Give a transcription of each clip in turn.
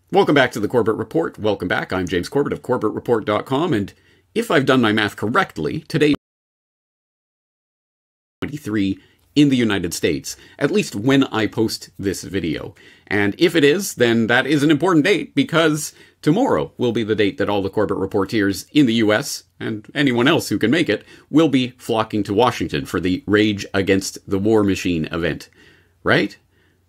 Welcome back to the Corbett Report. Welcome back. I'm James Corbett of CorbettReport.com, and if I've done my math correctly, today 23 in the United States, at least when I post this video. And if it is, then that is an important date because tomorrow will be the date that all the Corbett Reporteers in the US, and anyone else who can make it, will be flocking to Washington for the Rage Against the War Machine event. Right?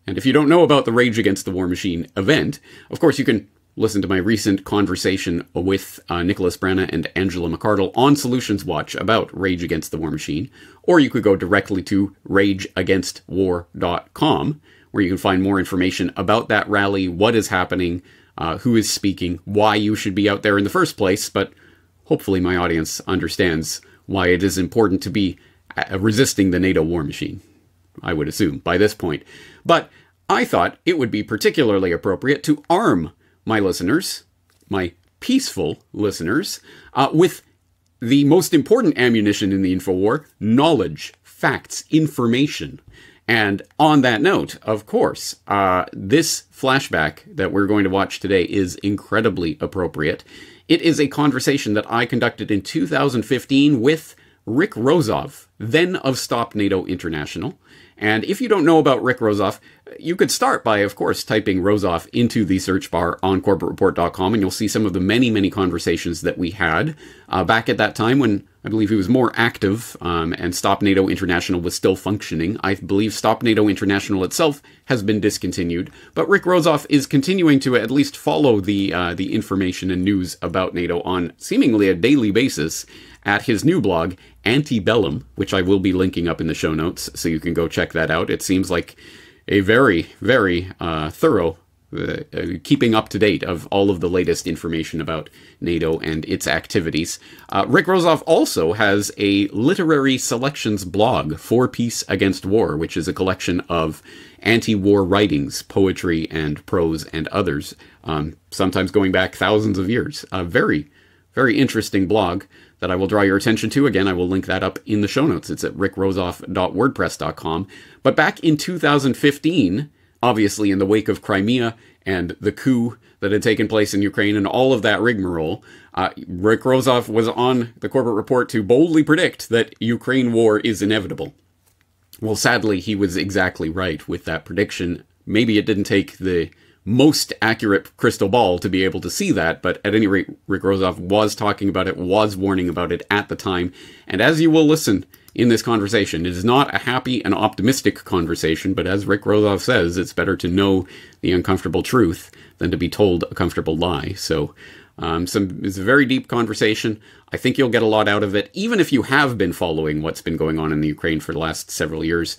And if you don't know about the Rage Against the War Machine event, of course you can listen to my recent conversation with Nicholas Brana and Angela McArdle on Solutions Watch about Rage Against the War Machine, or you could go directly to rageagainstwar.com, where you can find more information about that rally, what is happening, who is speaking, why you should be out there in the first place, but hopefully my audience understands why it is important to be resisting the NATO war machine, I would assume, by this point. But I thought it would be particularly appropriate to arm my listeners, my peaceful listeners, with the most important ammunition in the InfoWar: knowledge, facts, information. And on that note, of course, this flashback that we're going to watch today is incredibly appropriate. It is a conversation that I conducted in 2015 with Rick Rozoff, then of Stop NATO International. And if you don't know about Rick Rozoff, you could start by, of course, typing Rozoff into the search bar on CorbettReport.com, and you'll see some of the many, many conversations that we had back at that time when I believe he was more active and Stop NATO International was still functioning. I believe Stop NATO International itself has been discontinued, but Rick Rozoff is continuing to at least follow the information and news about NATO on seemingly a daily basis at his new blog, Antebellum, which I will be linking up in the show notes, so you can go check that out. It seems like a very, very thorough keeping up to date of all of the latest information about NATO and its activities. Rick Rozoff also has a literary selections blog, For Peace Against War, which is a collection of anti-war writings, poetry and prose and others, sometimes going back thousands of years. A very, very interesting blog that I will draw your attention to. Again, I will link that up in the show notes. It's at rickrozoff.wordpress.com. But back in 2015, obviously in the wake of Crimea and the coup that had taken place in Ukraine and all of that rigmarole, Rick Rozoff was on the Corbett Report to boldly predict that Ukraine war is inevitable. Well, sadly, he was exactly right with that prediction. Maybe it didn't take the most accurate crystal ball to be able to see that, but at any rate, Rick Rozoff was talking about it, was warning about it at the time, and as you will listen in this conversation, it is not a happy and optimistic conversation, but as Rick Rozoff says, it's better to know the uncomfortable truth than to be told a comfortable lie. So it's a very deep conversation. I think you'll get a lot out of it, even if you have been following what's been going on in the Ukraine for the last several years.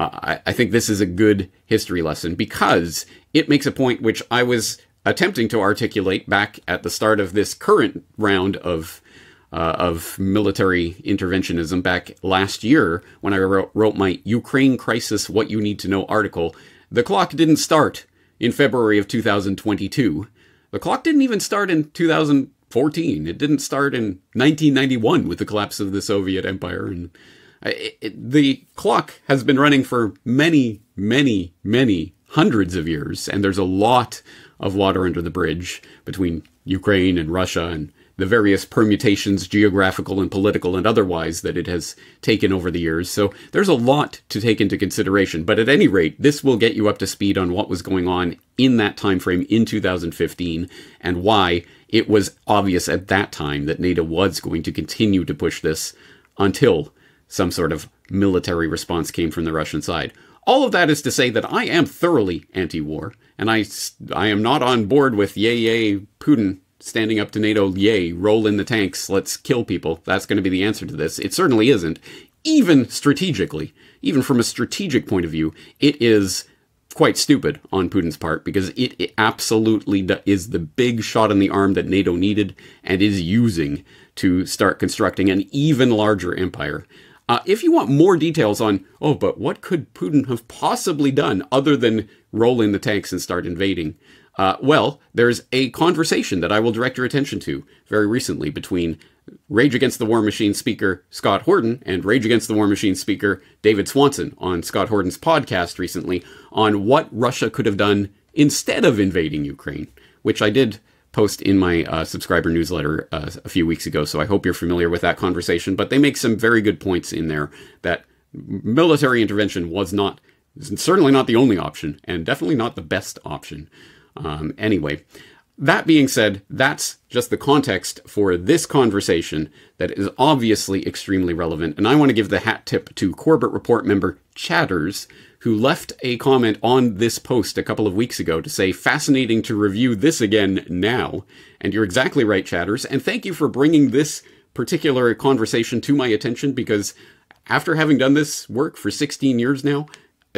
I think this is a good history lesson because it makes a point which I was attempting to articulate back at the start of this current round of military interventionism back last year when I wrote my Ukraine Crisis What You Need to Know article. The clock didn't start in February of 2022. The clock didn't even start in 2014. It didn't start in 1991 with the collapse of the Soviet Empire. And the clock has been running for many, many, many hundreds of years, and there's a lot of water under the bridge between Ukraine and Russia and the various permutations, geographical and political and otherwise, that it has taken over the years. So there's a lot to take into consideration. But at any rate, this will get you up to speed on what was going on in that time frame in 2015 and why it was obvious at that time that NATO was going to continue to push this until some sort of military response came from the Russian side. All of that is to say that I am thoroughly anti-war, and I am not on board with yay, Putin standing up to NATO, yay, roll in the tanks, let's kill people. That's going to be the answer to this. It certainly isn't. Even strategically, even from a strategic point of view, it is quite stupid on Putin's part because it absolutely is the big shot in the arm that NATO needed and is using to start constructing an even larger empire. If you want more details on, but what could Putin have possibly done other than roll in the tanks and start invading? Well, there's a conversation that I will direct your attention to very recently between Rage Against the War Machine speaker Scott Horton and Rage Against the War Machine speaker David Swanson on Scott Horton's podcast recently on what Russia could have done instead of invading Ukraine, which I did post in my subscriber newsletter a few weeks ago, so I hope you're familiar with that conversation. But they make some very good points in there that military intervention was certainly not the only option, and definitely not the best option. Anyway, that being said, that's just the context for this conversation that is obviously extremely relevant. And I want to give the hat tip to Corbett Report member Chatters, who left a comment on this post a couple of weeks ago to say, fascinating to review this again now. And you're exactly right, Chatters. And thank you for bringing this particular conversation to my attention, because after having done this work for 16 years now,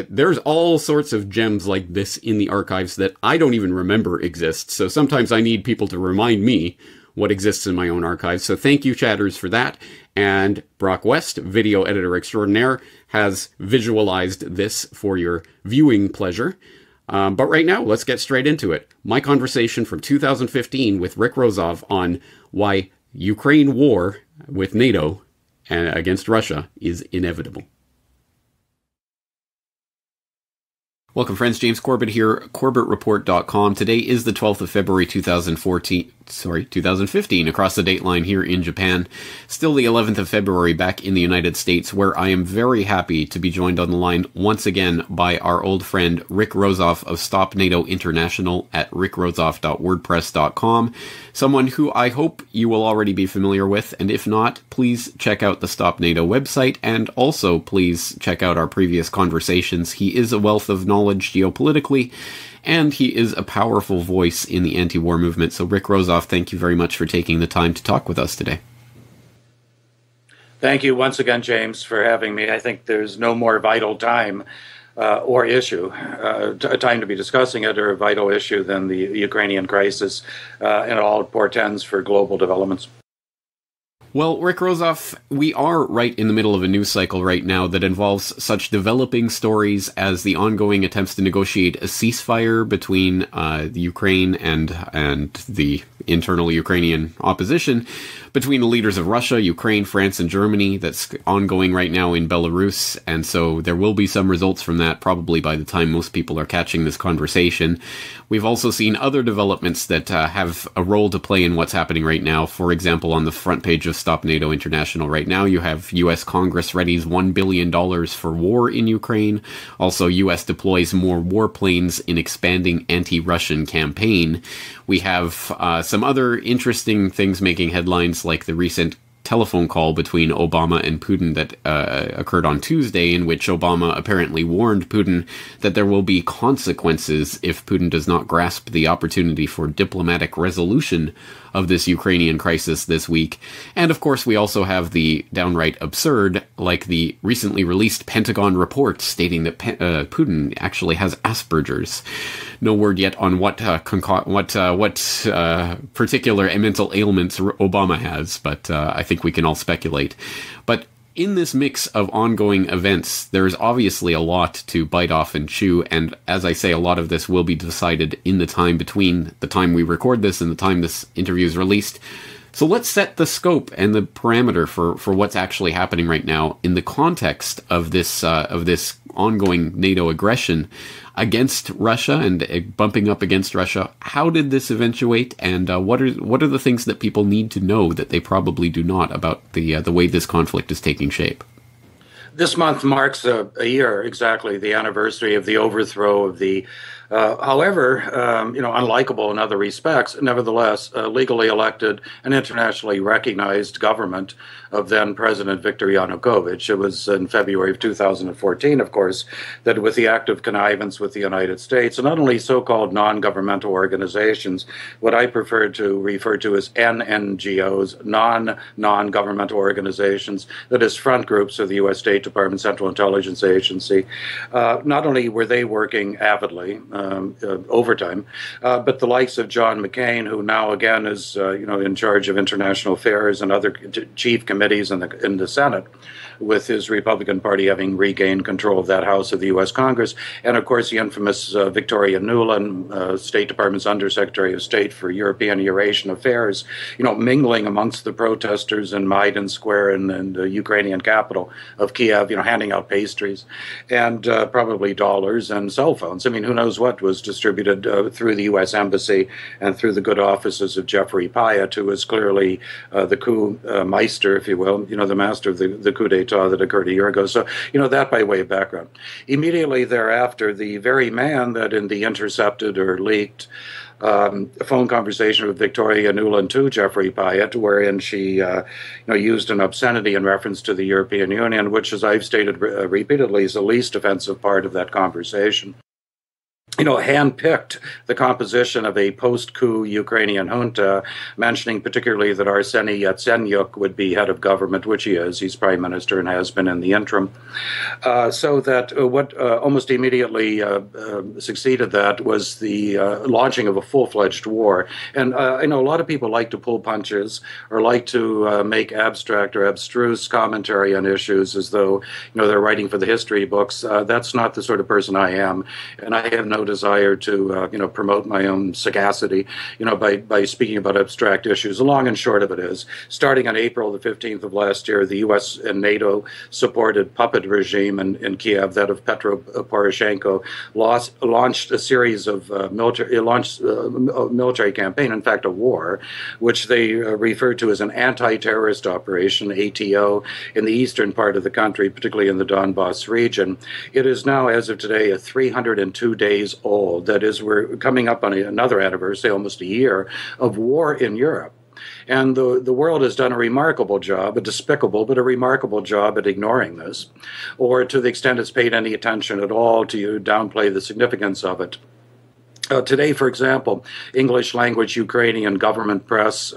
there's all sorts of gems like this in the archives that I don't even remember exist. So sometimes I need people to remind me what exists in my own archives. So thank you, Chatters, for that. And Brock West, video editor extraordinaire, has visualized this for your viewing pleasure. But right now, let's get straight into it. My conversation from 2015 with Rick Rozoff on why Ukraine war with NATO against Russia is inevitable. Welcome, friends. James Corbett here, CorbettReport.com. Today is the 12th of February, 2015, across the date line here in Japan. Still the 11th of February back in the United States, where I am very happy to be joined on the line once again by our old friend Rick Rozoff of Stop NATO International at rickrozoff.wordpress.com. Someone who I hope you will already be familiar with, and if not, please check out the Stop NATO website, and also please check out our previous conversations. He is a wealth of knowledge geopolitically, and he is a powerful voice in the anti-war movement. So Rick Rozoff, thank you very much for taking the time to talk with us today. Thank you once again, James, for having me. I think there's no more vital time or issue, a time to be discussing it, or a vital issue than the Ukrainian crisis and all it portends for global developments. Well, Rick Rozoff, we are right in the middle of a news cycle right now that involves such developing stories as the ongoing attempts to negotiate a ceasefire between the Ukraine and the internal Ukrainian opposition, between the leaders of Russia, Ukraine, France, and Germany, that's ongoing right now in Belarus. And so there will be some results from that probably by the time most people are catching this conversation. We've also seen other developments that have a role to play in what's happening right now. For example, on the front page of Stop NATO International right now, you have U.S. Congress readies $1 billion for war in Ukraine. Also, U.S. deploys more warplanes in expanding anti-Russian campaign. We have some other interesting things making headlines, like the recent telephone call between Obama and Putin that occurred on Tuesday, in which Obama apparently warned Putin that there will be consequences if Putin does not grasp the opportunity for diplomatic resolution of this Ukrainian crisis this week. And of course, we also have the downright absurd, like the recently released Pentagon report stating that Putin actually has Asperger's. No word yet on what particular mental ailments Obama has, but I think we can all speculate. But in this mix of ongoing events, there is obviously a lot to bite off and chew, and as I say, a lot of this will be decided in the time between the time we record this and the time this interview is released. So let's set the scope and the parameter for what's actually happening right now in the context of this ongoing NATO aggression against Russia and bumping up against Russia. How did this eventuate, and what are the things that people need to know that they probably do not about the way this conflict is taking shape? This month marks a year, exactly, the anniversary of the overthrow of the however, unlikable in other respects, nevertheless, legally elected and internationally recognized government of then President Viktor Yanukovych. It was in February of 2014, of course, that with the active connivance with the United States, and not only so-called non-governmental organizations, what I prefer to refer to as NNGOs, non-governmental organizations, that is front groups of the U.S. State Department, Central Intelligence Agency, not only were they working avidly, overtime, but the likes of John McCain, who now again is in charge of international affairs and other chief committees in the Senate, with his Republican Party having regained control of that House of the U.S. Congress, and of course the infamous Victoria Nuland, State Department's Undersecretary of State for European and Eurasian Affairs, mingling amongst the protesters in Maidan Square in the Ukrainian capital of Kiev, handing out pastries and probably dollars and cell phones. I mean, who knows what? what was distributed through the U.S. Embassy and through the good offices of Jeffrey Pyatt, who was clearly the coup meister, if you will, the master of the coup d'etat that occurred a year ago. So, that by way of background. Immediately thereafter, the very man that in the intercepted or leaked a phone conversation with Victoria Nuland to Jeffrey Pyatt, wherein she used an obscenity in reference to the European Union, which, as I've stated repeatedly, is the least offensive part of that conversation. Handpicked the composition of a post-coup Ukrainian junta, mentioning particularly that Arseny Yatsenyuk would be head of government, which he is. He's prime minister and has been in the interim. So that what almost immediately succeeded that was the launching of a full-fledged war. And I know a lot of people like to pull punches or like to make abstract or abstruse commentary on issues as though, they're writing for the history books. That's not the sort of person I am. And I have no desire to promote my own sagacity by speaking about abstract issues. The long and short of it is, starting on April the 15th of last year, the U.S. and NATO supported puppet regime in Kiev, that of Petro Poroshenko, launched a series of military campaign, in fact a war, which they referred to as an anti-terrorist operation, ATO, in the eastern part of the country, particularly in the Donbass region. It is now, as of today, 302 days old. That is, we're coming up on another anniversary, almost a year, of war in Europe. And the world has done a remarkable job, a despicable but a remarkable job at ignoring this, or to the extent it's paid any attention at all to downplay the significance of it. Today, for example, English language Ukrainian government press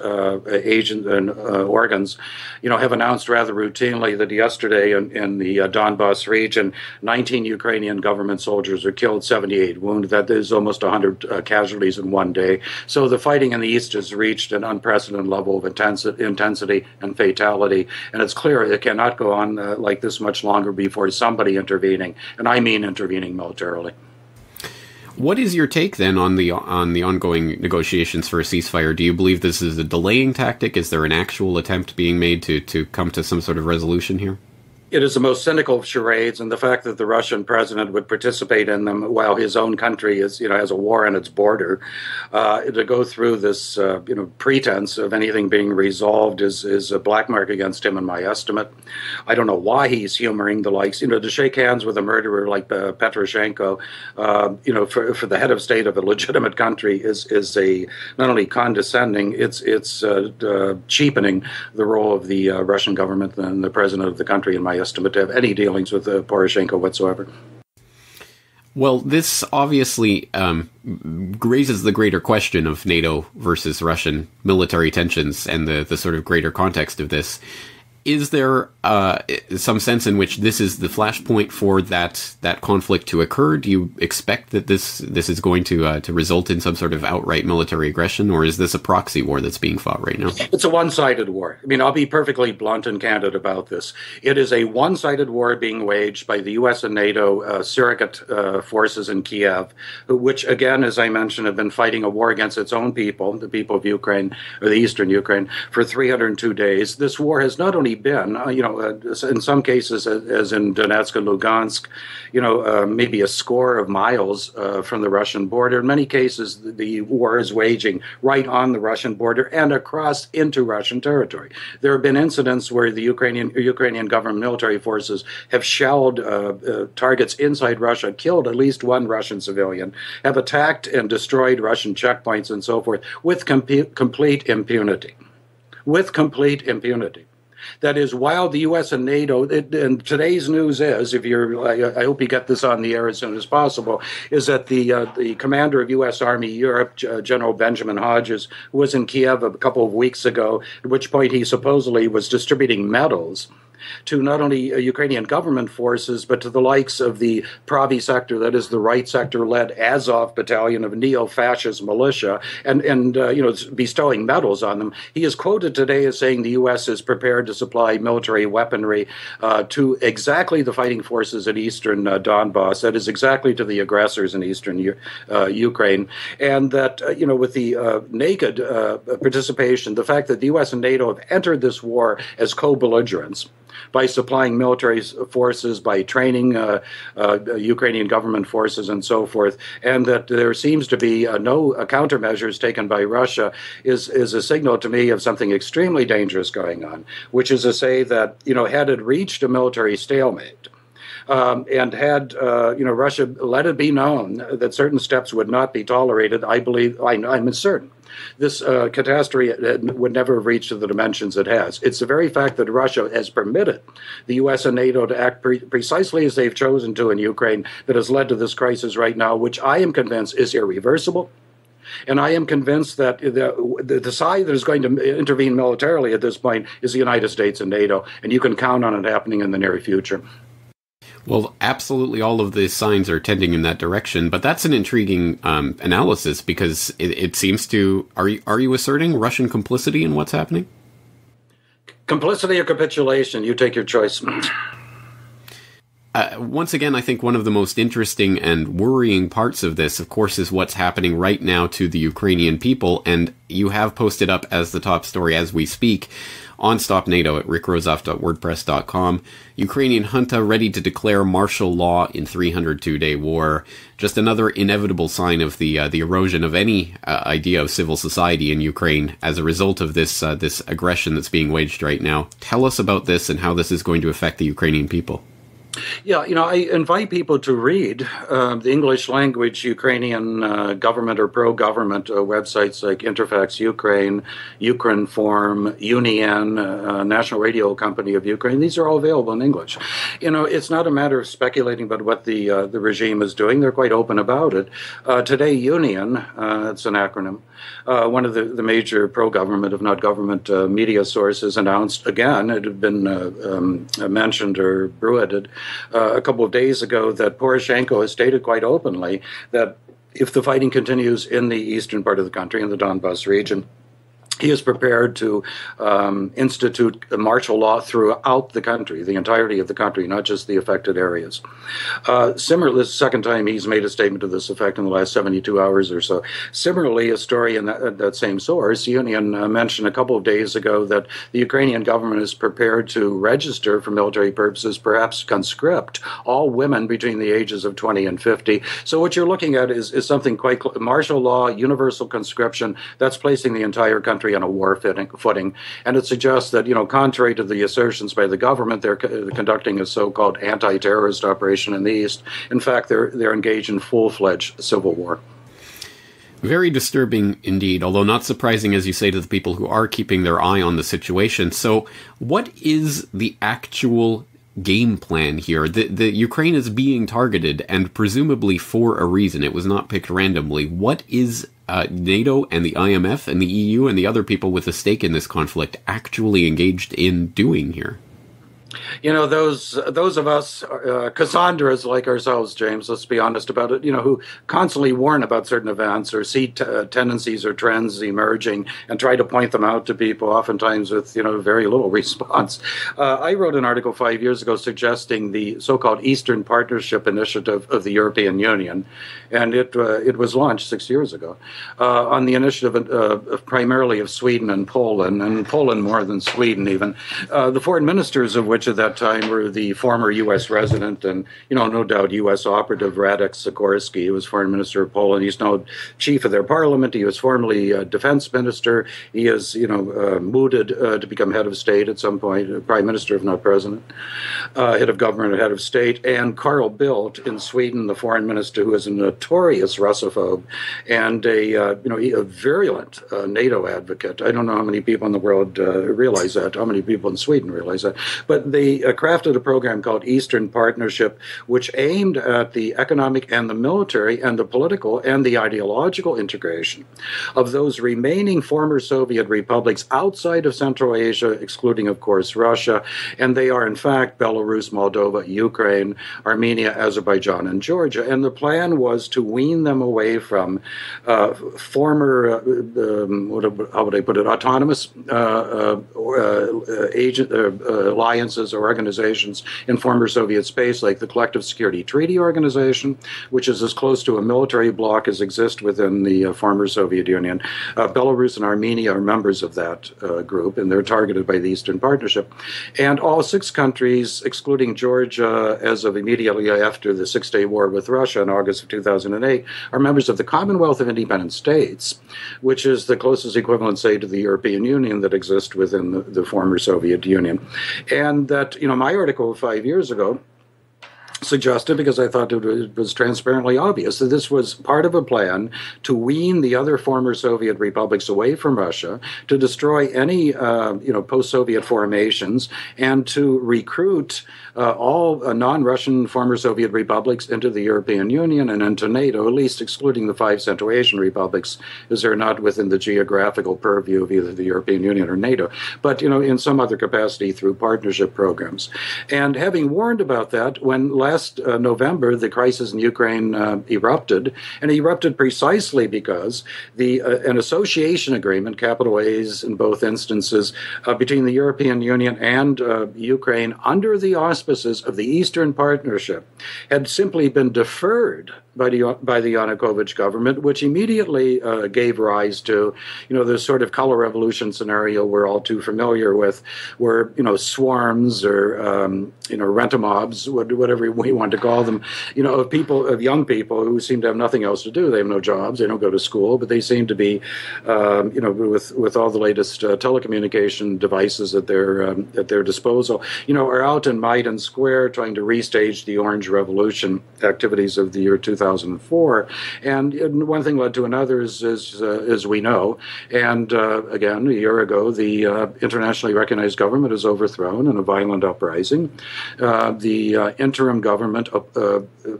agents and organs, have announced rather routinely that yesterday in the Donbass region, 19 Ukrainian government soldiers were killed, 78 wounded. That is almost 100 casualties in one day. So the fighting in the east has reached an unprecedented level of intensity and fatality. And it's clear it cannot go on like this much longer before somebody intervening, and I mean intervening militarily. What is your take then on the ongoing negotiations for a ceasefire? Do you believe this is a delaying tactic? Is there an actual attempt being made to come to some sort of resolution here? It is the most cynical of charades, and the fact that the Russian president would participate in them while his own country has a war on its border, to go through this, pretense of anything being resolved is a black mark against him, in my estimate. I don't know why he's humoring the likes, to shake hands with a murderer like Petroshenko, for the head of state of a legitimate country is a not only condescending, it's cheapening the role of the Russian government and the president of the country, in my estimate, to have any dealings with Poroshenko whatsoever. Well, this obviously raises the greater question of NATO versus Russian military tensions and the sort of greater context of this. Is there some sense in which this is the flashpoint for that conflict to occur? Do you expect that this is going to result in some sort of outright military aggression, or is this a proxy war that's being fought right now? It's a one-sided war. I mean, I'll be perfectly blunt and candid about this. It is a one-sided war being waged by the U.S. and NATO surrogate forces in Kiev, which, again, as I mentioned, have been fighting a war against its own people, the people of Ukraine, or the eastern Ukraine, for 302 days. This war has not only been, in some cases, as in Donetsk and Lugansk, maybe a score of miles from the Russian border. In many cases, the war is waging right on the Russian border and across into Russian territory. There have been incidents where the Ukrainian government military forces have shelled targets inside Russia, killed at least one Russian civilian, have attacked and destroyed Russian checkpoints and so forth with complete impunity. With complete impunity. That is, while the U.S. and NATO, and today's news is, I hope you get this on the air as soon as possible, is that the commander of U.S. Army Europe, General Benjamin Hodges, who was in Kiev a couple of weeks ago, at which point he supposedly was distributing medals to not only Ukrainian government forces, but to the likes of the Pravi sector, that is the right sector-led Azov battalion of neo-fascist militia, and bestowing medals on them. He is quoted today as saying the U.S. is prepared to supply military weaponry to exactly the fighting forces in eastern Donbass, that is exactly to the aggressors in eastern Ukraine, and that, with the naked participation, the fact that the U.S. and NATO have entered this war as co-belligerents, by supplying military forces, by training Ukrainian government forces and so forth, and that there seems to be no countermeasures taken by Russia is a signal to me of something extremely dangerous going on, which is to say that, had it reached a military stalemate, and had Russia let it be known that certain steps would not be tolerated, I'm certain this catastrophe would never have reached to the dimensions it has. It's the very fact that Russia has permitted the U.S. and NATO to act precisely as they've chosen to in Ukraine that has led to this crisis right now, which I am convinced is irreversible. And I am convinced that the side that is going to intervene militarily at this point is the United States and NATO, and you can count on it happening in the near future. Well, absolutely all of the signs are tending in that direction, but that's an intriguing analysis because it seems to... Are you asserting Russian complicity in what's happening? Complicity or capitulation, you take your choice. Once again, I think one of the most interesting and worrying parts of this, of course, is what's happening right now to the Ukrainian people, and you have posted up as the top story as we speak on Stop NATO at rickrozoff.wordpress.com. Ukrainian junta ready to declare martial law in 302-day war. Just another inevitable sign of the erosion of any idea of civil society in Ukraine as a result of this aggression that's being waged right now. Tell us about this and how this is going to affect the Ukrainian people. Yeah, I invite people to read the English language Ukrainian government or pro-government websites like Interfax Ukraine, Ukrinform, Union, National Radio Company of Ukraine. These are all available in English. It's not a matter of speculating about what the regime is doing. They're quite open about it. Today, Union, it's an acronym, one of the major pro-government, if not government, media sources announced again, it had been mentioned or bruited a couple of days ago, that Poroshenko has stated quite openly that if the fighting continues in the eastern part of the country, in the Donbas region, he is prepared to institute martial law throughout the country, the entirety of the country, not just the affected areas. Similarly, this is the second time he's made a statement to this effect in the last 72 hours or so. Similarly, a story in that same source, Union mentioned a couple of days ago that the Ukrainian government is prepared to register for military purposes, perhaps conscript, all women between the ages of 20 and 50. So what you're looking at is something quite martial law, universal conscription, that's placing the entire country on a war footing, and it suggests that, contrary to the assertions by the government, they're conducting a so-called anti-terrorist operation in the east. In fact, they're engaged in full-fledged civil war. Very disturbing indeed, although not surprising, as you say, to the people who are keeping their eye on the situation. So, what is the actual game plan here? The Ukraine is being targeted, and presumably for a reason. It was not picked randomly. What is NATO and the IMF and the EU and the other people with a stake in this conflict actually engaged in doing here? Those of us, Cassandras like ourselves, James, let's be honest about it, who constantly warn about certain events or see tendencies or trends emerging and try to point them out to people, oftentimes with, very little response. I wrote an article 5 years ago suggesting the so-called Eastern Partnership Initiative of the European Union, and it was launched 6 years ago on the initiative primarily of Sweden and Poland more than Sweden even. The foreign ministers of which at that time were the former U.S. resident and, no doubt U.S. operative Radek Sikorski, who was foreign minister of Poland. He's now chief of their parliament. He was formerly defense minister. He is, mooted to become head of state at some point, prime minister, if not president, head of government, head of state. And Carl Bildt in Sweden, the foreign minister, who is a notorious Russophobe and a virulent NATO advocate. I don't know how many people in the world realize that, how many people in Sweden realize that. But they crafted a program called Eastern Partnership, which aimed at the economic and the military and the political and the ideological integration of those remaining former Soviet republics outside of Central Asia, excluding, of course, Russia. And they are, in fact, Belarus, Moldova, Ukraine, Armenia, Azerbaijan, and Georgia. And the plan was to wean them away from former, how would I put it, autonomous alliances alliances or organizations in former Soviet space, like the Collective Security Treaty Organization, which is as close to a military bloc as exists within the former Soviet Union. Belarus and Armenia are members of that group, and they're targeted by the Eastern Partnership. And all 6 countries, excluding Georgia, as of immediately after the Six-Day War with Russia in August of 2008, are members of the Commonwealth of Independent States, which is the closest equivalent, say, to the European Union that exists within the former Soviet Union. And that, my article 5 years ago suggested, because I thought it was transparently obvious, that this was part of a plan to wean the other former Soviet republics away from Russia, to destroy any post-Soviet formations, and to recruit all non-Russian former Soviet republics into the European Union and into NATO, at least excluding the 5 Central Asian republics, as they're not within the geographical purview of either the European Union or NATO, but in some other capacity through partnership programs. And having warned about that, when last November the crisis in Ukraine erupted, and it erupted precisely because an association agreement, capital A's in both instances, between the European Union and Ukraine under the auspices of the Eastern Partnership had simply been deferred by the Yanukovych government, which immediately gave rise to, the sort of color revolution scenario we're all too familiar with, where, swarms or, rent-a-mobs, whatever we want to call them, of young people who seem to have nothing else to do. They have no jobs, they don't go to school, but they seem to be, with all the latest telecommunication devices at their disposal, are out in Maidan Square trying to restage the Orange Revolution activities of the year 2004. And one thing led to another, as we know. And again, a year ago, the internationally recognized government is overthrown in a violent uprising. The interim government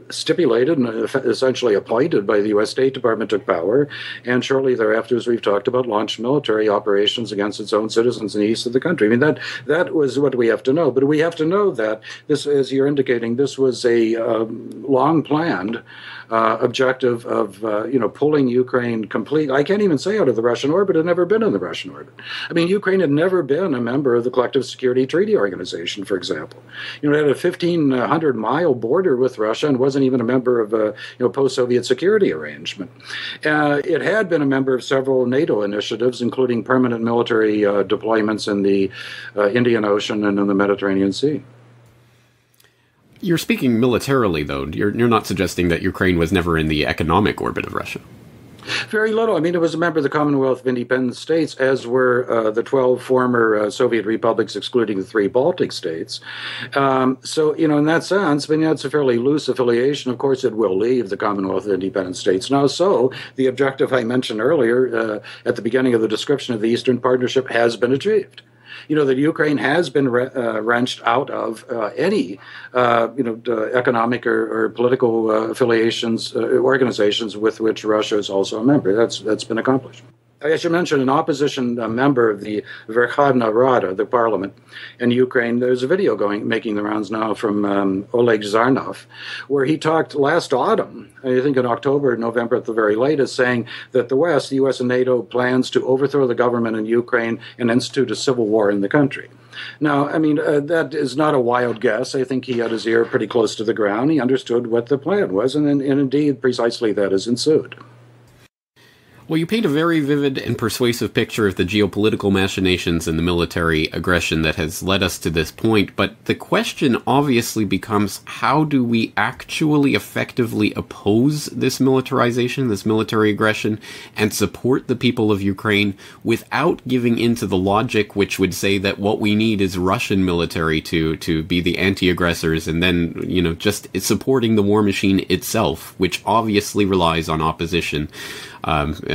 stipulated and essentially appointed by the U.S. State Department took power, and shortly thereafter, as we've talked about, launched military operations against its own citizens in the east of the country. I mean, that was what we have to know. But we have to know that this, as you're indicating, this was a long-planned objective of pulling Ukraine complete. I can't even say out of the Russian orbit. It had never been in the Russian orbit. I mean, Ukraine had never been a member of the Collective Security Treaty Organization, for example. It had a 1,500-mile border with Russia and wasn't even a member of a post-Soviet security arrangement. It had been a member of several NATO initiatives, including permanent military deployments in the Indian Ocean and in the Mediterranean Sea. You're speaking militarily, though. You're not suggesting that Ukraine was never in the economic orbit of Russia. Very little. I mean, it was a member of the Commonwealth of Independent States, as were the 12 former Soviet republics, excluding the 3 Baltic states. So, in that sense, I mean, that's a fairly loose affiliation. Of course, it will leave the Commonwealth of Independent States. Now, so the objective I mentioned earlier at the beginning of the description of the Eastern Partnership has been achieved. That Ukraine has been wrenched out of any, economic or political affiliations, organizations with which Russia is also a member. That's been accomplished. I should mention an opposition member of the Verkhovna Rada, the parliament in Ukraine. There's a video making the rounds now from Oleg Zarnov, where he talked last autumn, I think in October, November at the very latest, saying that the West, the U.S. and NATO, plans to overthrow the government in Ukraine and institute a civil war in the country. Now, I mean, that is not a wild guess. I think he had his ear pretty close to the ground. He understood what the plan was, and indeed, precisely that has ensued. Well, you paint a very vivid and persuasive picture of the geopolitical machinations and the military aggression that has led us to this point, but the question obviously becomes, how do we actually effectively oppose this militarization, this military aggression, and support the people of Ukraine without giving into the logic which would say that what we need is Russian military to be the anti-aggressors, and then, just supporting the war machine itself, which obviously relies on opposition.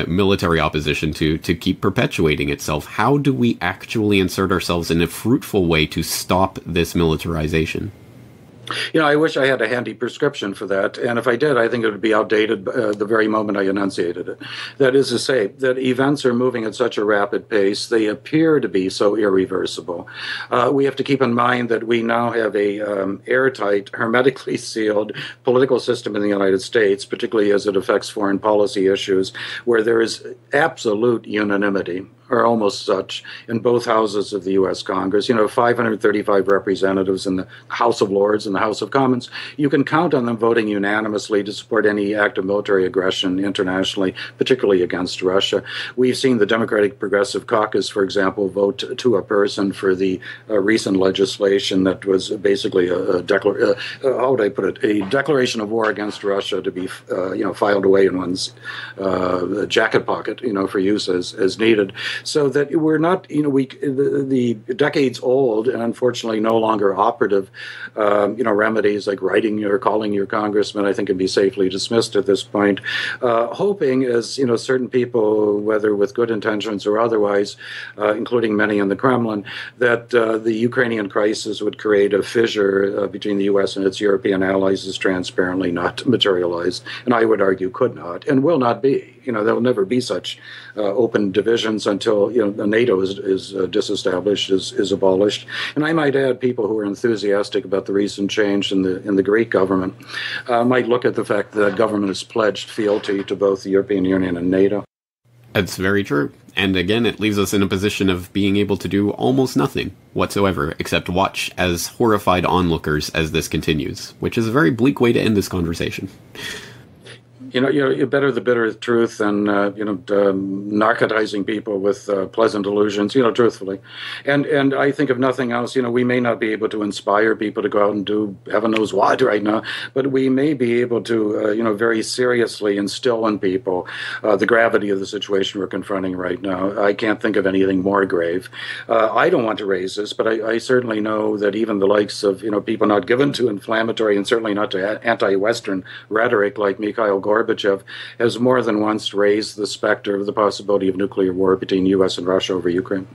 Military opposition to keep perpetuating itself. How do we actually insert ourselves in a fruitful way to stop this militarization? I wish I had a handy prescription for that, and if I did, I think it would be outdated the very moment I enunciated it. That is to say, that events are moving at such a rapid pace, they appear to be so irreversible. We have to keep in mind that we now have a airtight, hermetically sealed political system in the United States, particularly as it affects foreign policy issues, where there is absolute unanimity or almost such, in both houses of the U.S. Congress. 535 representatives in the House of Lords and the House of Commons. You can count on them voting unanimously to support any act of military aggression internationally, particularly against Russia. We've seen the Democratic Progressive Caucus, for example, vote to a person for the recent legislation that was basically a declaration of war against Russia to be, filed away in one's jacket pocket, for use as needed. So that we're not, the decades old and unfortunately no longer operative, remedies like writing or calling your congressman, I think can be safely dismissed at this point. Hoping, as certain people, whether with good intentions or otherwise, including many in the Kremlin, that the Ukrainian crisis would create a fissure between the U.S. and its European allies is transparently not materialized, and I would argue could not and will not be. There will never be such open divisions until the NATO is disestablished, is abolished. And I might add, people who are enthusiastic about the recent change in the Greek government might look at the fact that government has pledged fealty to both the European Union and NATO. That's very true. And again, it leaves us in a position of being able to do almost nothing whatsoever, except watch as horrified onlookers as this continues, which is a very bleak way to end this conversation. You're better the bitter truth than narcotizing people with pleasant illusions. Truthfully, and I think if nothing else, we may not be able to inspire people to go out and do heaven knows what right now, but we may be able to, very seriously instill in people the gravity of the situation we're confronting right now. I can't think of anything more grave. I don't want to raise this, but I certainly know that even the likes of people not given to inflammatory and certainly not to anti-Western rhetoric like Mikhail Gorbachev has more than once raised the specter of the possibility of nuclear war between U.S. and Russia over Ukraine.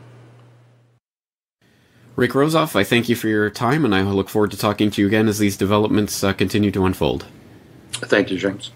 Rick Rozoff, I thank you for your time, and I look forward to talking to you again as these developments continue to unfold. Thank you, James.